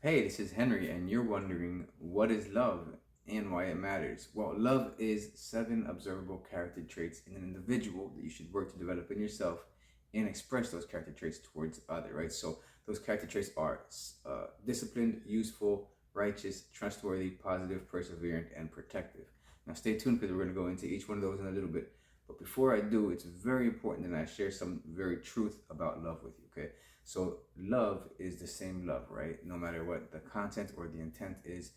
Hey, this is Henry, and you're wondering what is love and why it matters. Well, love is 7 observable character traits in an individual that you should work to develop in yourself and express those character traits towards others, right? So those character traits are disciplined, useful, righteous, trustworthy, positive, perseverant, and protective. Now, stay tuned because we're going to go into each one of those in a little bit. But before I do, it's very important that I share some very truth about love with you, okay? So love is the same love, right? No matter what the content or the intent is.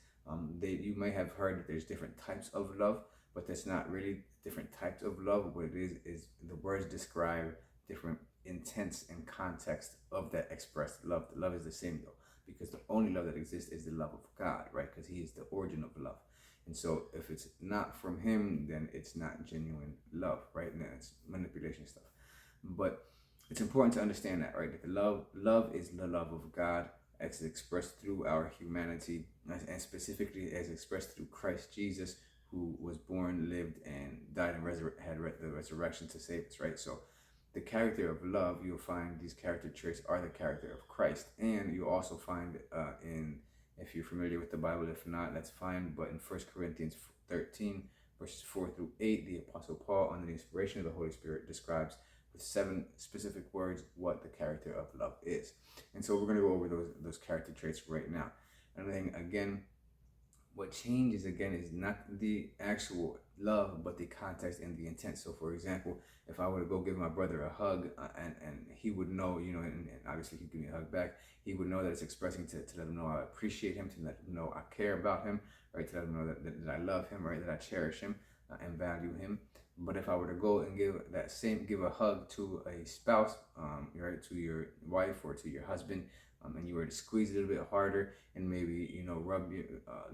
You may have heard that there's different types of love, but that's not really different types of love. What it is the words describe different intents and context of that expressed love. The love is the same though, because the only love that exists is the love of God, right? Because He is the origin of love. And so if it's not from Him, then it's not genuine love, right? And then it's manipulation stuff. But it's important to understand that, right? That the love is the love of God as expressed through our humanity, and specifically as expressed through Christ Jesus, who was born, lived, and died and had the resurrection to save us, right? So the character of love, you'll find these character traits are the character of Christ. And you also find if you're familiar with the Bible, if not, that's fine. But in 1 Corinthians 13, verses 4 through 8, the Apostle Paul, under the inspiration of the Holy Spirit, describes with 7 specific words what the character of love is. And so we're going to go over those character traits right now. And then again, what changes again is not the actual love, but the context and the intent. So for example, if I were to go give my brother a hug, and he would know, and obviously he'd give me a hug back, he would know that it's expressing to let him know I appreciate him, to let him know I care about him, right? To let him know that I love him, right? That I cherish him and value him. But if I were to go and give a hug to a spouse, right, to your wife or to your husband, and you were to squeeze it a little bit harder and maybe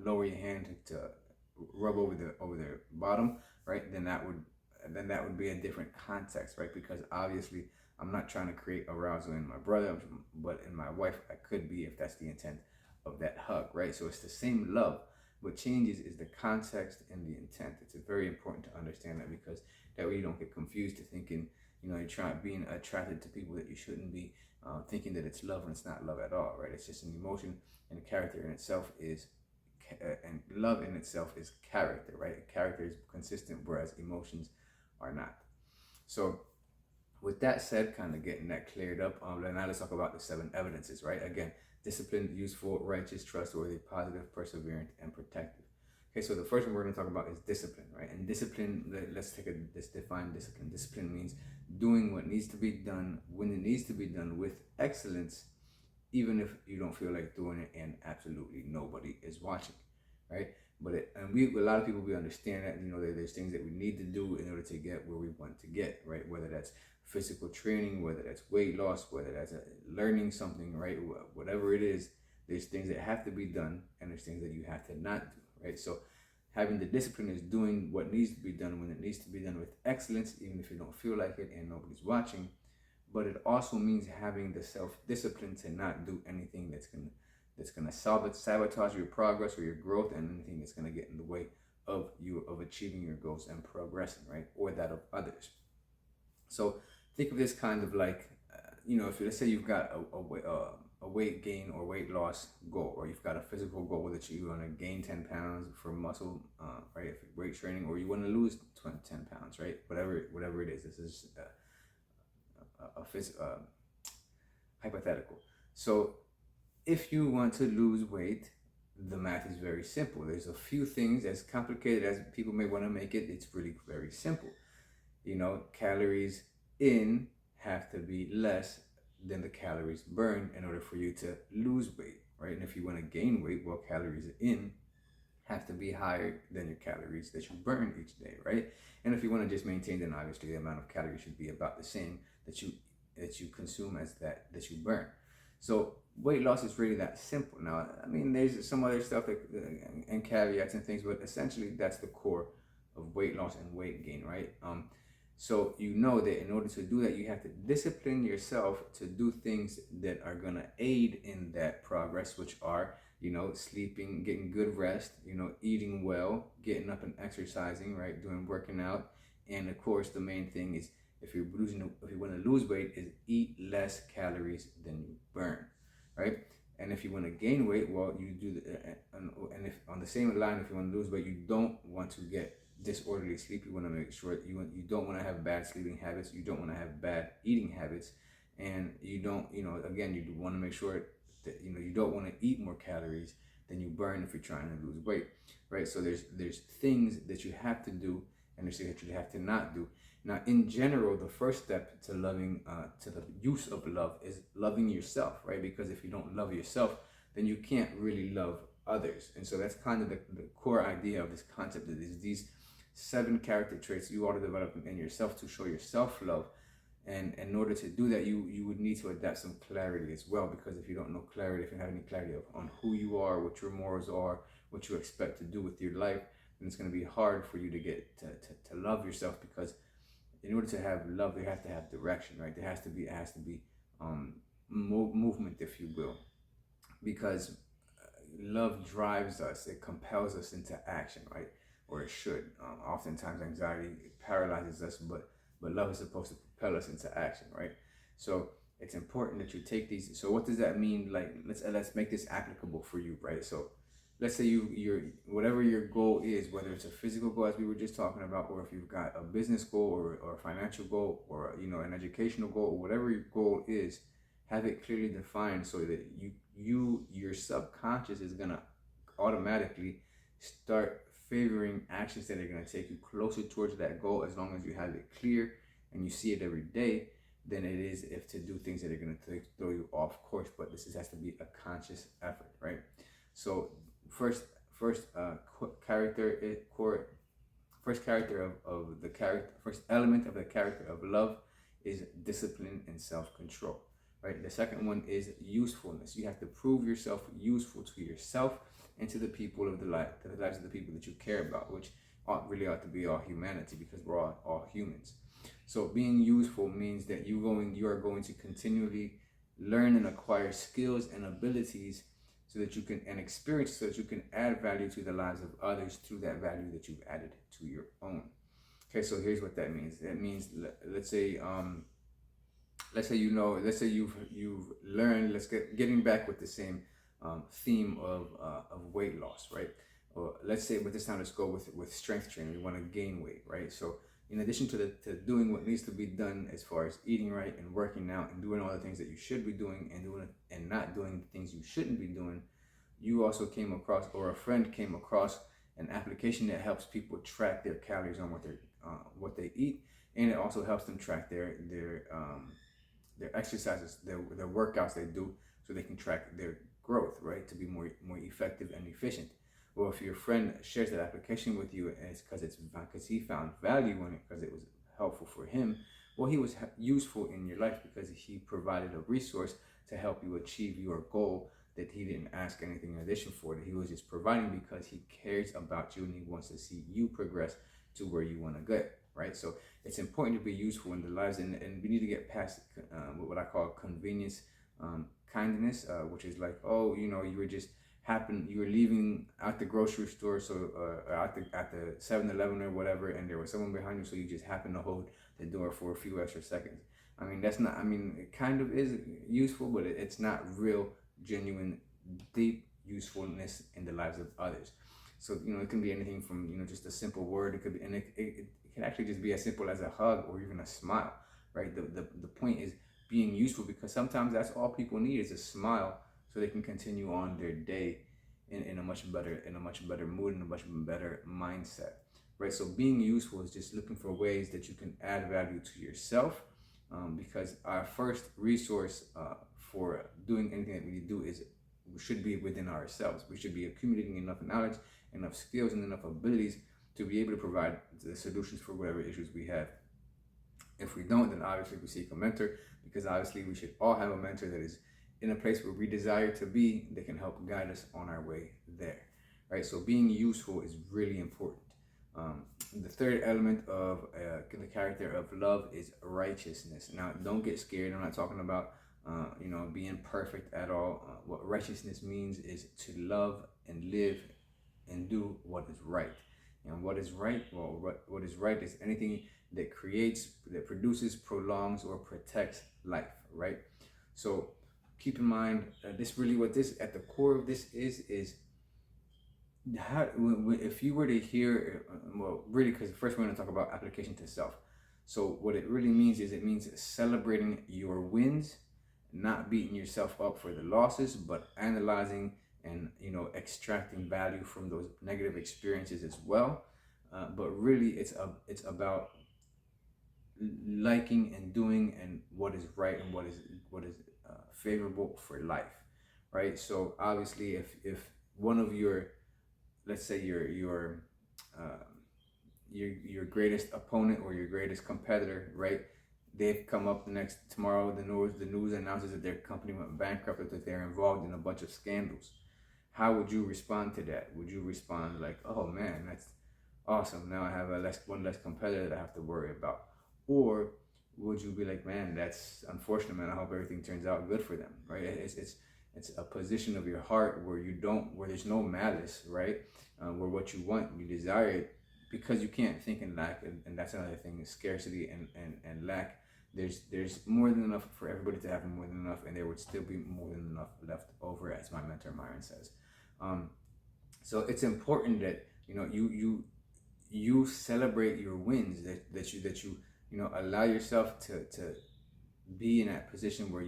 lower your hand to rub over their bottom, right? Then that would be a different context, right? Because obviously I'm not trying to create arousal in my brother, but in my wife I could be if that's the intent of that hug, right? So it's the same love. What changes is the context and the intent. It's very important to understand that, because that way you don't get confused to thinking, you're being attracted to people that you shouldn't be, thinking that it's love and it's not love at all, right? It's just an emotion, and a character in itself is, and love in itself is character, right? Character is consistent, whereas emotions are not. So with that said, kind of getting that cleared up, now let's talk about the 7 evidences, right? Again, disciplined, useful, righteous, trustworthy, positive, perseverant, and protective. Okay, so the first one we're going to talk about is discipline, right? And discipline, let's define discipline. Discipline means doing what needs to be done when it needs to be done with excellence, even if you don't feel like doing it and absolutely nobody is watching, right? A lot of people, we understand that, there's things that we need to do in order to get where we want to get, right? Whether that's physical training, whether that's weight loss, whether that's learning something, right? Whatever it is, there's things that have to be done and there's things that you have to not do, right? So having the discipline is doing what needs to be done when it needs to be done with excellence, even if you don't feel like it and nobody's watching. But it also means having the self-discipline to not do anything that's gonna sabotage your progress or your growth, and anything that's gonna get in the way of achieving your goals and progressing, right? Or that of others. So think of this kind of like, if let's say you've got a weight gain or weight loss goal, or you've got a physical goal that you want to gain 10 pounds for muscle, right? If weight training, or you want to lose 10 pounds, right? Whatever it is. This is hypothetical. So if you want to lose weight, the math is very simple. There's a few things, as complicated as people may want to make it, it's really very simple. Calories in have to be less than the calories burned in order for you to lose weight, right? And if you want to gain weight, well, calories in have to be higher than your calories that you burn each day, right? And if you want to just maintain, then obviously the amount of calories should be about the same that you consume as that you burn. So weight loss is really that simple. Now, I mean, there's some other stuff and caveats and things, but essentially that's the core of weight loss and weight gain, right? So that in order to do that, you have to discipline yourself to do things that are going to aid in that progress, which are, sleeping, getting good rest, eating well, getting up and exercising, right? Working out. And of course, the main thing is, if you want to lose weight, is eat less calories than you burn, right? And if you want to gain weight, well, you do and if on the same line, if you want to lose weight, you don't want to get disorderly sleep. You want to make sure you don't want to have bad sleeping habits. You don't want to have bad eating habits, and you don't, again, you want to make sure that you don't want to eat more calories than you burn if you're trying to lose weight, right? So there's things that you have to do, and there's things that you have to not do. Now, in general, the first step to loving, to the use of love, is loving yourself, right? Because if you don't love yourself, then you can't really love others. And so that's kind of the core idea of this concept, that is these 7 character traits you ought to develop in yourself to show yourself love. And in order to do that, you would need to adapt some clarity as well, because if you don't know clarity, if you don't have any clarity on who you are, what your morals are, what you expect to do with your life, then it's going to be hard for you to get to love yourself. Because in order to have love, there has to have direction, right? It has to be movement, if you will, because love drives us. It compels us into action, right? Or it should. Oftentimes, anxiety paralyzes us, but love is supposed to propel us into action, right? So it's important that you take these. So what does that mean? Like, let's make this applicable for you, right? So let's say you're whatever your goal is, whether it's a physical goal as we were just talking about, or if you've got a business goal, or a financial goal, or an educational goal, or whatever your goal is, have it clearly defined so that your subconscious is gonna automatically start favoring actions that are gonna take you closer towards that goal, as long as you have it clear and you see it every day, than it is if to do things that are going to throw you off course. But has to be a conscious effort, right? So first character core first character of the character first element of the character of love is discipline and self-control, right? The second one is usefulness. You have to prove yourself useful to yourself and to the people of to the lives of the people that you care about, which ought to be all humanity, because we're all humans. So being useful means that you are going to continually learn and acquire skills and abilities so that you can, and experience, so that you can add value to the lives of others through that value that you've added to your own. Okay, so here's what that means. That means, let's say you've learned. Getting back with the same theme of weight loss, right? Or let's say, but this time let's go with strength training. We want to gain weight, right? So in addition to doing what needs to be done as far as eating right and working out and doing all the things that you should be doing, and not doing the things you shouldn't be doing, you also came across, or a friend came across, an application that helps people track their calories on what they eat, and it also helps them track their exercises, their workouts they do, so they can track their growth, right, to be more effective and efficient. Well, if your friend shares that application with you, and it's because he found value in it, because it was helpful for him, well, he was useful in your life because he provided a resource to help you achieve your goal that he didn't ask anything in addition for, that he was just providing because he cares about you and he wants to see you progress to where you want to get, right? So it's important to be useful in the lives, and we need to get past what I call convenience kindness, which is like, oh, you were leaving at the grocery store, so at the 7-Eleven or whatever, and there was someone behind you, so you just happened to hold the door for a few extra seconds. I mean, that's not, I mean, it kind of is useful, but it's not real, genuine, deep usefulness in the lives of others. So, it can be anything from, just a simple word. It could be, and it can actually just be as simple as a hug or even a smile, right? The point is being useful, because sometimes that's all people need is a smile, so they can continue on their day in a much better mood, and a much better mindset, right? So being useful is just looking for ways that you can add value to yourself, because our first resource for doing anything that we do should be within ourselves. We should be accumulating enough knowledge, enough skills, and enough abilities to be able to provide the solutions for whatever issues we have. If we don't, then obviously we seek a mentor, because obviously we should all have a mentor that is in a place where we desire to be, that can help guide us on our way there, right? So being useful is really important. The third element of the character of love is righteousness. Now, don't get scared. I'm not talking about being perfect at all. What righteousness means is to love and live and do what is right. And what is right? Well, what is right is anything that creates, that produces, prolongs, or protects life, right? So keep in mind, this really what this at the core of this is how if you were to hear well really, because first we're going to talk about application to self. So what it really means is it means celebrating your wins, not beating yourself up for the losses, but analyzing and extracting value from those negative experiences as well. But really it's about liking and doing and what is right and what is favorable for life, right? So obviously if one of your, let's say uh, your greatest opponent or your greatest competitor, right? They've come up the next tomorrow. The news announces that their company went bankrupt, or that they're involved in a bunch of scandals. How would you respond to that? Would you respond like, "Oh man, that's awesome! Now I have one less competitor that I have to worry about," or would you be like, "Man, that's unfortunate, man. I hope everything turns out good for them," right? It's a position of your heart where where there's no malice, right? Where what you want, you desire it, because you can't think in lack, and that's another thing: is scarcity and lack. There's more than enough for everybody to have more than enough, and there would still be more than enough left over, as my mentor Myron says. Um, so it's important that you celebrate your wins, that you allow yourself to be in that position where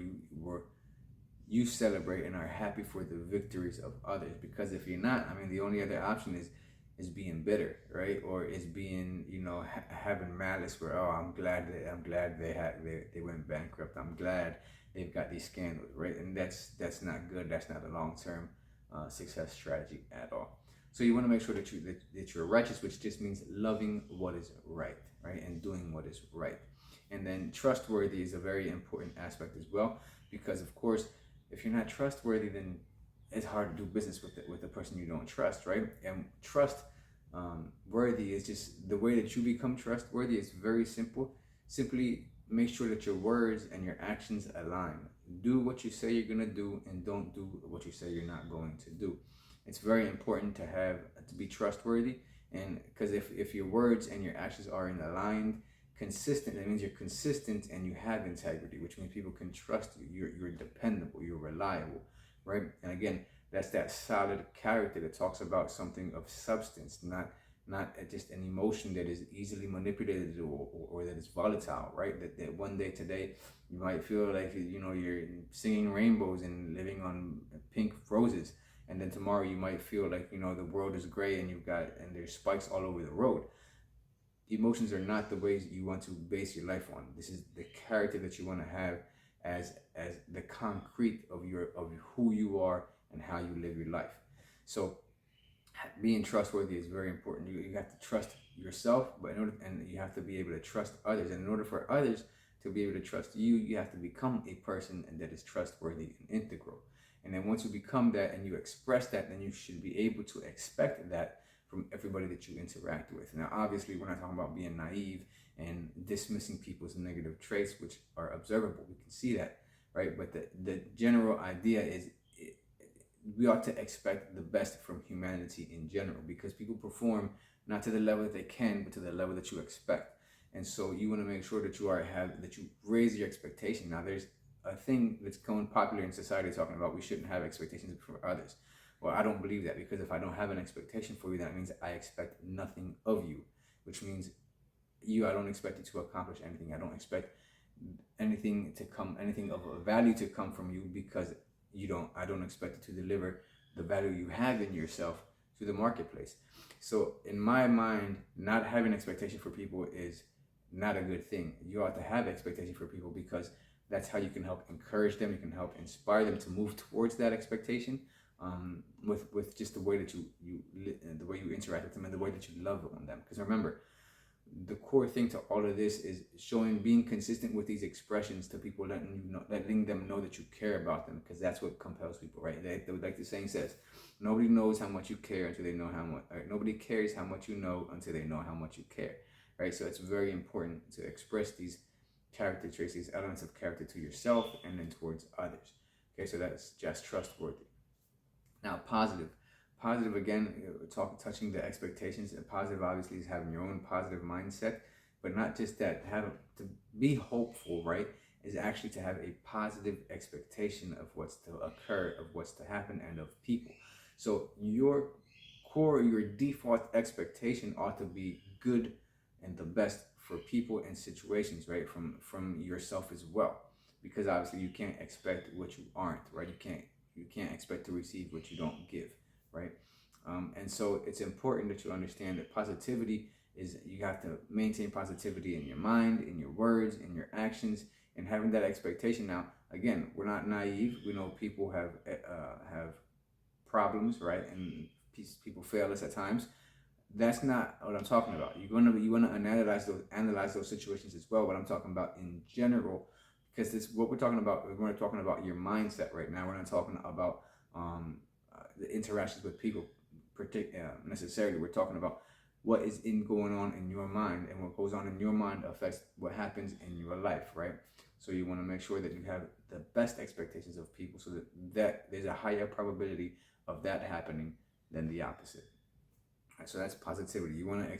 you celebrate and are happy for the victories of others. Because if you're not, I mean, the only other option is being bitter, right? Or is being, having malice, where, oh, I'm glad they went bankrupt. I'm glad they've got these scandals, right? And that's not good. That's not a long-term success strategy at all. So you want to make sure that you're righteous, which just means loving what is right, right, and doing what is right. And then trustworthy is a very important aspect as well, because of course, if you're not trustworthy, then it's hard to do business with the person you don't trust, right? And trust worthy is just the way that you become trustworthy is very simple. Simply make sure that your words and your actions align. Do what you say you're gonna do, and don't do what you say you're not going to do. It's very important to be trustworthy, and because if your words and your actions are in aligned, consistent, that means you're consistent and you have integrity, which means people can trust you. You're dependable, you're reliable, right? And again, that's that solid character that talks about something of substance, not just an emotion that is easily manipulated, or that is volatile, right? That one day today you might feel like you're singing rainbows and living on pink roses, and then tomorrow you might feel like the world is gray and there's spikes all over the road. Emotions are not the ways you want to base your life on. This is the character that you want to have as the concrete of who you are and how you live your life. So being trustworthy is very important. You have to trust yourself, and you have to be able to trust others. And in order for others to be able to trust you, you have to become a person that is trustworthy and integral. And then once you become that and you express that, then you should be able to expect that from everybody that you interact with. Now, obviously, we're not talking about being naive and dismissing people's negative traits, which are observable. We can see that, right? But the general idea is we ought to expect the best from humanity in general, because people perform not to the level that they can, but to the level that you expect. And so you want to make sure that that you raise your expectation. Now, there's a thing that's going popular in society talking about we shouldn't have expectations for others. Well, I don't believe that, because if I don't have an expectation for you, that means I expect nothing of you, which means I don't expect you to accomplish anything. I don't expect anything of value to come from you, because I don't expect you to deliver the value you have in yourself to the marketplace. So in my mind, not having expectation for people is not a good thing. You ought to have expectation for people, because that's how you can help encourage them. You can help inspire them to move towards that expectation, with just the way that the way you interact with them and the way that you love on them. Because remember, the core thing to all of this is being consistent with these expressions to people, letting them know that you care about them, because that's what compels people, right? Like the saying says, nobody knows how much you care until they know how much. Or nobody cares how much you know until they know how much you care, right? So it's very important to express these character traits, these elements of character, to yourself and then towards others. Okay, so that's just trustworthy. Now, positive again, touching the expectations. And positive obviously is having your own positive mindset, but not just that. Have to be hopeful, right? is actually to have a positive expectation of what's to occur, of what's to happen, and of people. So your core, your default expectation ought to be good and the best for people and situations, right? From yourself as well, because obviously you can't expect what you aren't, right? You can't expect to receive what you don't give, right? And so it's important that you understand that positivity is, you have to maintain positivity in your mind, in your words, in your actions, and having that expectation. Now, again, we're not naive. We know people have problems, right? And people fail us at times. That's not what I'm talking about. You wanna analyze those situations as well. What I'm talking about in general, because this what we're talking about. We're talking about your mindset right now. We're not talking about the interactions with people, necessarily. We're talking about what is going on in your mind, and what goes on in your mind affects what happens in your life, right? So you want to make sure that you have the best expectations of people, so that there's a higher probability of that happening than the opposite. Right, so that's positivity. You want to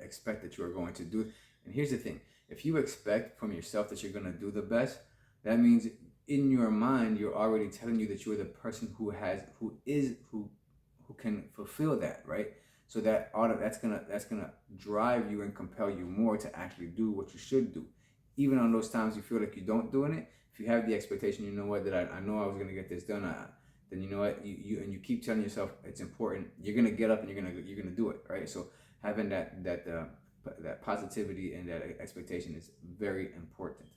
expect that you are going to do. And here's the thing: if you expect from yourself that you're going to do the best, that means in your mind you're already telling you that you're the person who can fulfill that, right? So that's gonna drive you and compel you more to actually do what you should do, even on those times you feel like you don't doing it. If you have the expectation, you know what, that I know I was gonna get this done. Then you know what, you keep telling yourself it's important. You're gonna get up and you're gonna do it, right? So having that positivity and that expectation is very important.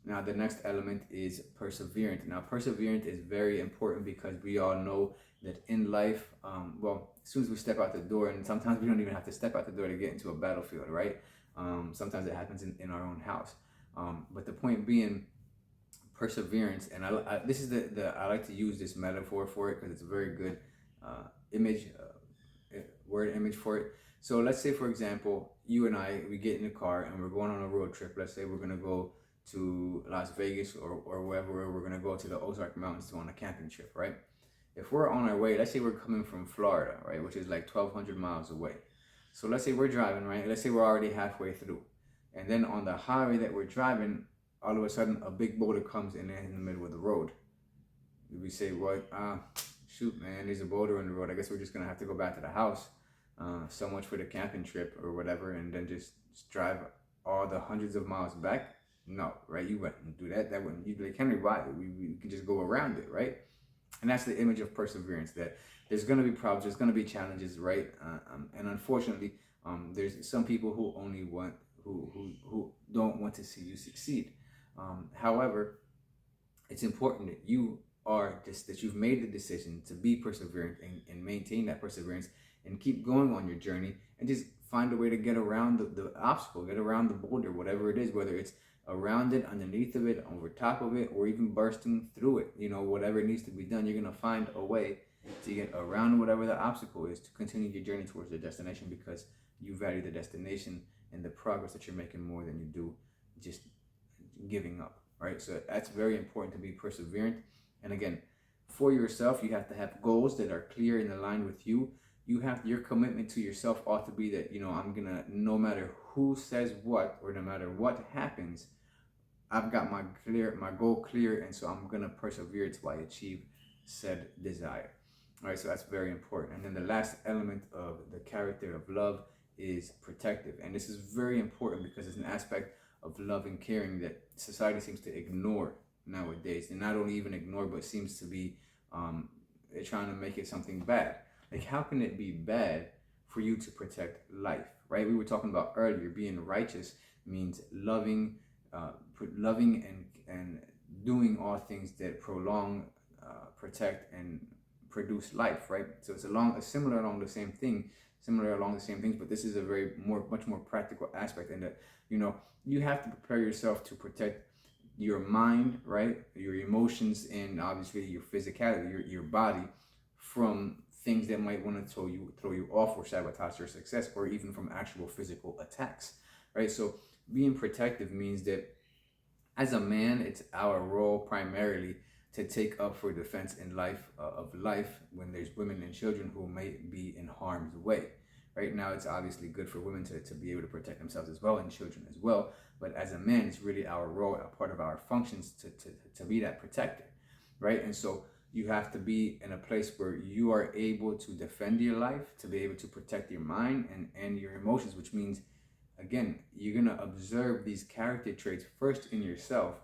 Now, the next element is perseverance. Now, perseverance is very important because we all know that in life, well, as soon as we step out the door, and sometimes we don't even have to step out the door to get into a battlefield, right? Sometimes it happens in our own house. But the point being, perseverance, and this is I like to use this metaphor for it because it's a very good image, word image for it. So let's say, for example, you and I, we get in a car and we're going on a road trip. Let's say we're gonna go to Las Vegas or wherever we're gonna go to the Ozark Mountains to on a camping trip, right? If we're on our way, let's say we're coming from Florida, right, which is like 1,200 miles away. So let's say we're driving, right? Let's say we're already halfway through, and then on the highway that we're driving, all of a sudden a big boulder comes in the middle of the road. We say, well, shoot, man, there's a boulder in the road. I guess we're just gonna have to go back to the house. So much for the camping trip or whatever, and then just drive all the hundreds of miles back. No, right? You wouldn't do that. That wouldn't. You'd be like, Henry, why? We can just go around it, right? And that's the image of perseverance. That there's going to be problems, there's going to be challenges, right? And unfortunately, there's some people who only want who don't want to see you succeed. However, it's important that that you've made the decision to be perseverant and maintain that perseverance and keep going on your journey, and just find a way to get around the obstacle, get around the boulder, whatever it is, whether it's around it, underneath of it, over top of it, or even bursting through it. Whatever needs to be done, you're going to find a way to get around whatever the obstacle is, to continue your journey towards the destination, because you value the destination and the progress that you're making more than you do just giving up, right? So that's very important, to be perseverant. And again, for yourself, you have to have goals that are clear and aligned with you. Your commitment to yourself ought to be that, I'm gonna, no matter who says what, or no matter what happens, I've got my goal clear, and so I'm gonna persevere till I achieve said desire. All right, so that's very important. And then the last element of the character of love is protective, and this is very important because it's an aspect of love and caring that society seems to ignore nowadays, and not only even ignore, but seems to be trying to make it something bad. Like, how can it be bad for you to protect life, right? We were talking about earlier, being righteous means loving and doing all things that prolong, protect, and produce life, right? So it's similar along the same things, but this is a much more practical aspect, in that you have to prepare yourself to protect your mind, right, your emotions, and obviously your physicality, your body, from things that might want to throw you off or sabotage your success, or even from actual physical attacks, right? So being protective means that as a man, it's our role primarily to take up for defense in life, of life, when there's women and children who may be in harm's way, Right now, it's obviously good for women to be able to protect themselves as well, and children as well. But as a man, it's really our role, a part of our functions to be that protector, right? And so you have to be in a place where you are able to defend your life, to be able to protect your mind and your emotions, which means, again, you're going to observe these character traits first in yourself.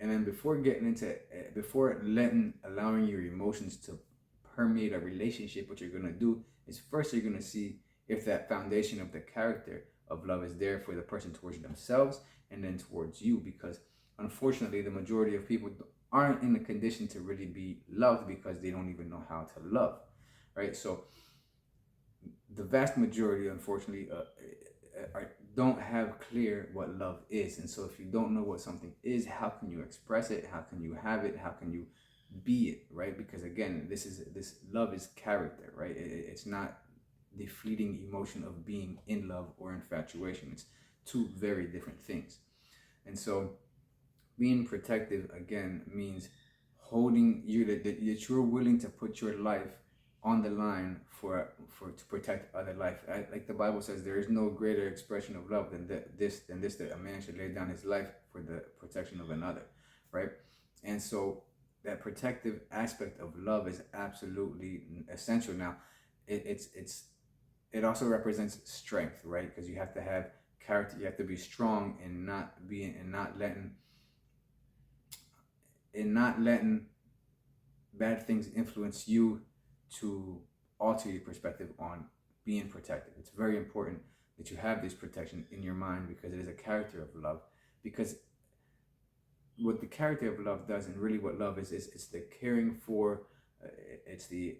And then before getting into, before allowing your emotions to permeate a relationship, what you're going to do is first you're going to see if that foundation of the character of love is there for the person towards themselves and then towards you. Because unfortunately, the majority of people aren't in the condition to really be loved because they don't even know how to love, right? So the vast majority, unfortunately, don't have clear what love is. And so if you don't know what something is, how can you express it? How can you have it? How can you be it, right? Because again, this love is character, right? It's not the fleeting emotion of being in love or infatuation. It's two very different things. And so being protective, again, means holding you, that you're willing to put your life on the line for to protect other life. Like the Bible says, there is no greater expression of love than this, that a man should lay down his life for the protection of another, right? And so that protective aspect of love is absolutely essential. Now, it also represents strength, right? Because you have to have character. You have to be strong and not letting bad things influence you to alter your perspective on being protected. It's very important that you have this protection in your mind, because it is a character of love. Because what the character of love does, and really what love is it's the caring for, it's the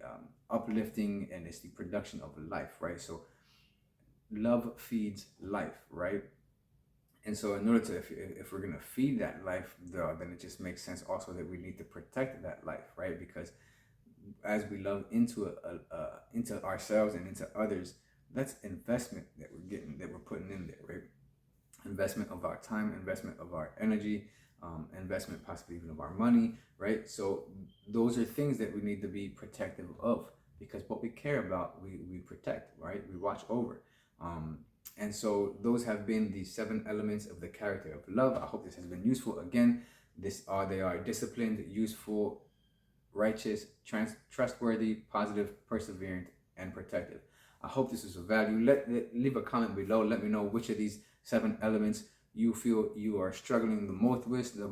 uplifting, and it's the production of life, right? So love feeds life, right? And so in order to, if we're going to feed that life, though, then it just makes sense also that we need to protect that life, right? Because as we love into into ourselves and into others, that's investment that we're getting, that we're putting in there, right? Investment of our time, investment of our energy, investment possibly even of our money, right? So those are things that we need to be protective of, because what we care about, we protect, right? We watch over. And so those have been the 7 elements of the character of love. I hope this has been useful. Again, they are disciplined, useful, righteous, trustworthy, positive, perseverant, and protective. I hope this is of value. Leave a comment below. Let me know which of these 7 elements you feel you are struggling the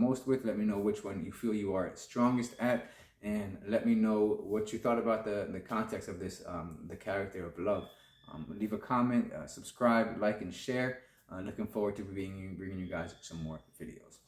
most with. Let me know which one you feel you are strongest at, and let me know what you thought about the context of this, the character of love. Leave a comment, subscribe, like, and share. Looking forward to bringing you guys some more videos.